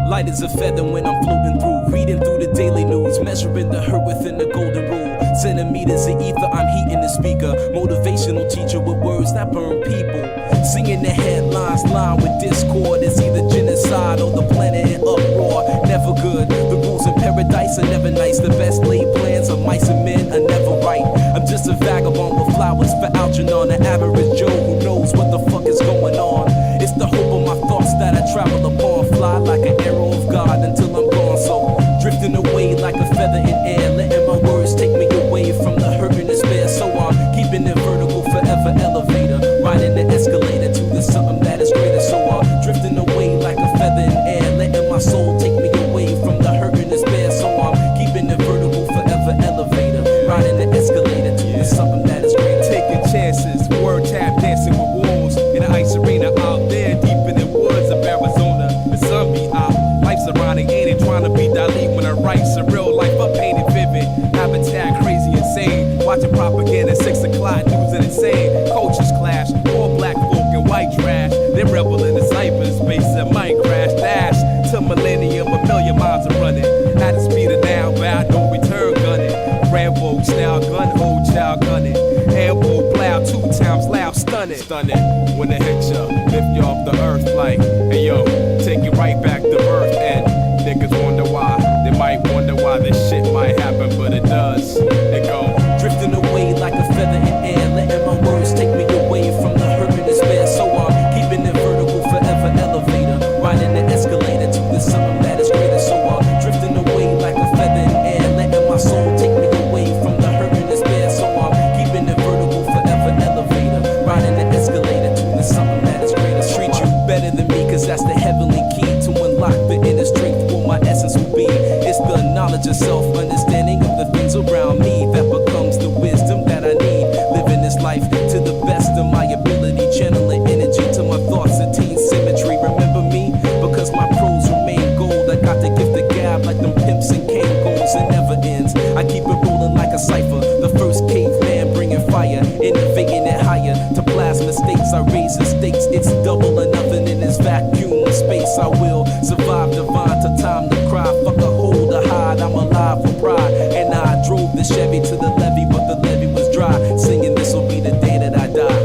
Light as a feather when I'm floating through, reading through the daily news, measuring the hurt within the golden rule. Centimeters of ether, I'm heating the speaker. Motivational teacher with words that burn people. Singing the headlines, line with discord. It's either genocide or the planet in uproar. Never good. The rules in paradise are never nice. The best laid plans of mice and men are never right. I'm just a vagabond with flowers for Algernon, an average Joe who knows what the fuck is going on. It's the hope of my thoughts that I travel upon. Fly like an arrow of God until I'm gone. So drifting away like a feather in air, letting my words take me away from the hurt and despair. So I'm keeping it vertical, forever elevator, riding the escalator to the something that is greater. So I'm drifting away like a feather in air, letting my soul take me away from the hurt and despair. So I'm keeping it vertical, forever elevator, riding the escalator to the something that is greater. Taking chances, word tap dancing with wolves in the ice arena out there deep in the woods of Arizona. The sun be out, life's ironic, ain't it? Trying to be Dali when I write surreal life up painted vivid. Habitat crazy insane, watching propaganda 6 o'clock news and insane. Cultures clash, all black folk and white trash. They rebel in the cyberspace that might crash. Dash to millennium, a million miles are running at the speed of now, bound no return gunning. Rambo style gun, old child gunning. Ambo plow 2 times loud, stunning. Stunning when it hit ya, lift you off the earth like, hey yo, take you right back to birth. And niggas wonder why, they might wonder why this shit might happen, but it does. It go drifting away like a feather in air, letting my words take me away from the hurt and despair. So I'm keeping it vertical, forever elevator, riding the escalator to the something that is greater. So I'm drifting away like a feather in air, letting my soul take me away from the hurt and despair. So I'm keeping it vertical, forever elevator, riding the escalator to the something that is greater. Treat you better than me, cause that's the heavenly key to unlock the inner strength. What my essence will be, it's the knowledge of self, understanding of the things around me that becomes the wisdom that I need. Living this life to the best of my ability, channeling energy to my thoughts, attain symmetry. Remember me, because my prose remain gold. I got the gift of gab like them pimps and cane goals. It never ends, I keep it rolling like a cipher. The first caveman bringing fire, innovating it higher to plasma states. I raise the stakes, it's double or nothing in this vacuum of space. I will survive divine to time to cry. Fuck a hold or hide, I'm alive for pride. And I drove the Chevy to the levee, but the levee was dry, singing this will be the day that I die.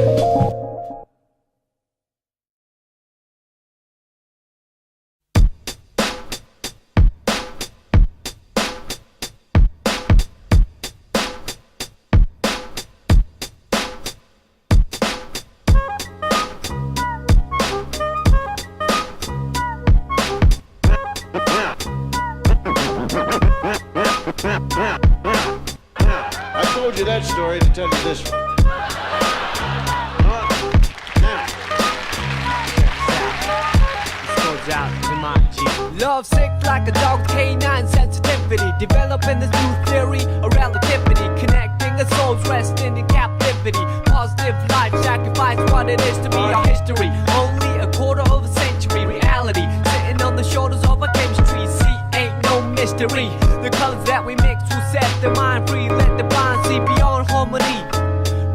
I told you that story to tell you this one. Love sick like a dog with canine sensitivity, developing this new theory of relativity, connecting a soul's resting in captivity. Positive life sacrifice what it is to be our history. Only a quarter of a century reality, sitting on the shoulders of our chemistry. See, ain't no mystery. The colors that we mix will set the mind free. Let the blind see beyond harmony.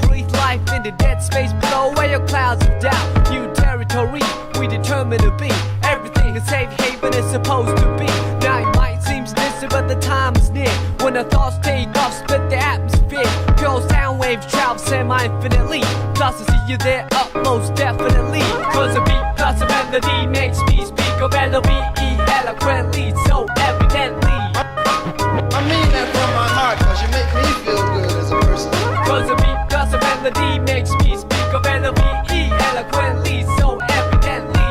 Breathe life in the dead space, blow away your clouds of doubt. New territory we determine to be. Everything a safe haven is supposed to be. Now it might seem distant, but the time is near when our thoughts take off, split the atmosphere. Pure sound waves travel semi-infinitely. Plus I see you there up most definitely. Cause a beat plus a melody makes me speak of L-O-V-E eloquently, so evidently. I mean that from my heart, cause you make me feel good as a person. Cause a beat plus a melody makes me speak of L-O-V-E eloquently, so evidently.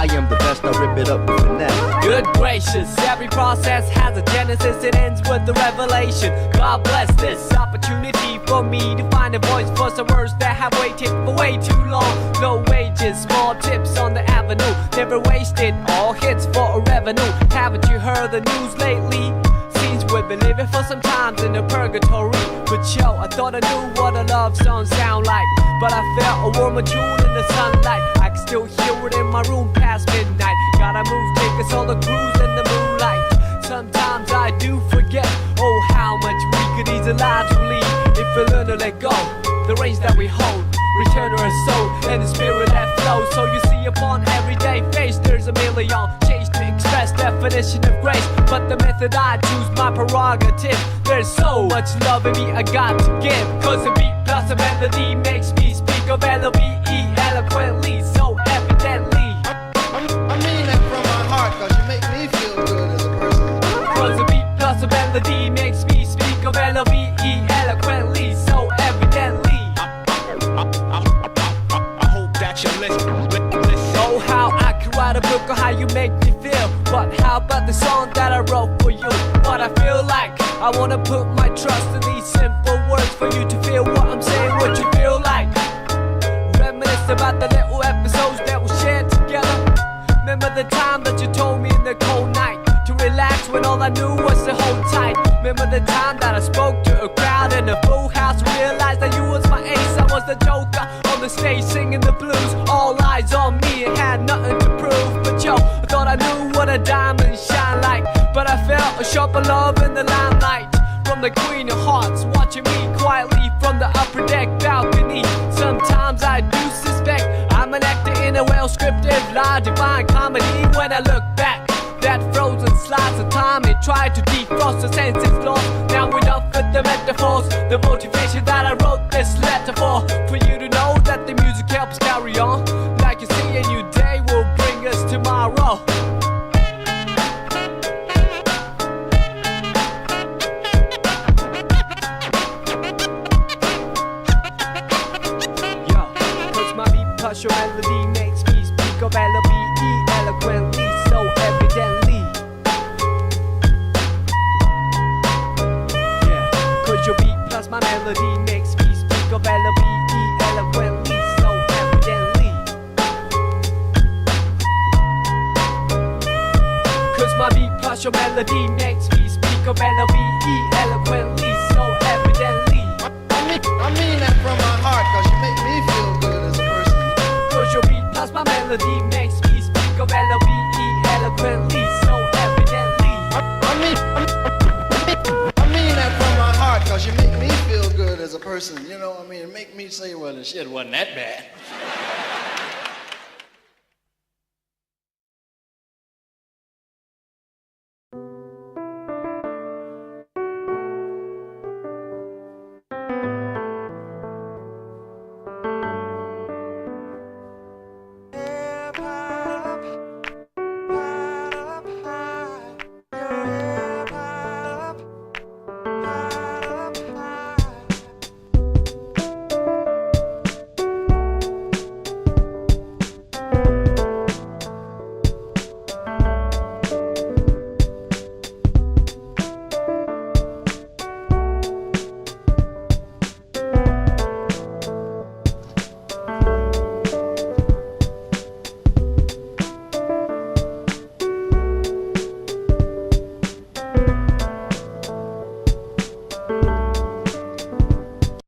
I am the best, I rip it up with finesse. Good gracious, every process has a genesis, it ends with the revelation. God bless this opportunity for me to find a voice for some words that have waited for way too long. Low wages, small tips on the avenue, never wasted, all hits for a revenue. Haven't you heard the news lately? Seems we've been living for some times in a purgatory. But yo, I thought I knew what a love song sound like, but I felt a warmer June in the sunlight. I can still hear it in my room past midnight. Gotta move, take us all a cruise in the moonlight. Sometimes I do forget, oh how much we could ease lives we lead if we learn to let go. The reins that we hold, return to our soul and the spirit that flows. So you see upon everyday face definition of grace, but the method I choose, my prerogative. There's so much love in me I got to give, cause the beat plus the melody makes me speak of L-O-V-E eloquently, so evidently. I mean that from my heart, cause you make me feel good as a person. Cause the beat plus the melody makes me speak of L-O-V-E eloquently, so evidently. I hope that you listen. Know how I can write a book on how you make me feel, but how about the song that I wrote for you? What I feel like, I wanna put my trust in these simple words for you to feel what I'm saying, what you feel like. Reminisce about the little episodes that we shared together. Remember the time that you told me in the cold night to relax when all I knew was to hold tight. Remember the time that I spoke to a crowd in a full house, realized that you was my ace, I was the joker on the stage singing the blues. All eyes on me and had nothing to prove, but yo, I thought I knew what a diamond shine like, but I felt a sharper love in the limelight from the Queen of Hearts, watching me quietly from the upper deck balcony. Sometimes I do suspect I'm an actor in a well-scripted lie, divine comedy. When I look back, that frozen slice of time, it tried to defrost the senses lost. Now enough with the metaphors, the motivation that I wrote this letter for you to know that the music helps carry on. Like you see, a new day will bring us tomorrow. Cause your melody makes me speak of L-O-V-E eloquently, so evidently. Yeah, cause your beat plus my melody makes me speak of L-O-V-E eloquently, so evidently. Cause my beat plus your melody makes me speak of L-O-V-E eloquently, so evidently. I mean that from my heart, cause you make me feel good as a person. Cause your beat plus my melody makes me speak of L-O-V-E eloquently, so evidently. I mean that from my heart, cause you make me feel good as a person. You know, I mean, make me say, well, the shit wasn't that bad.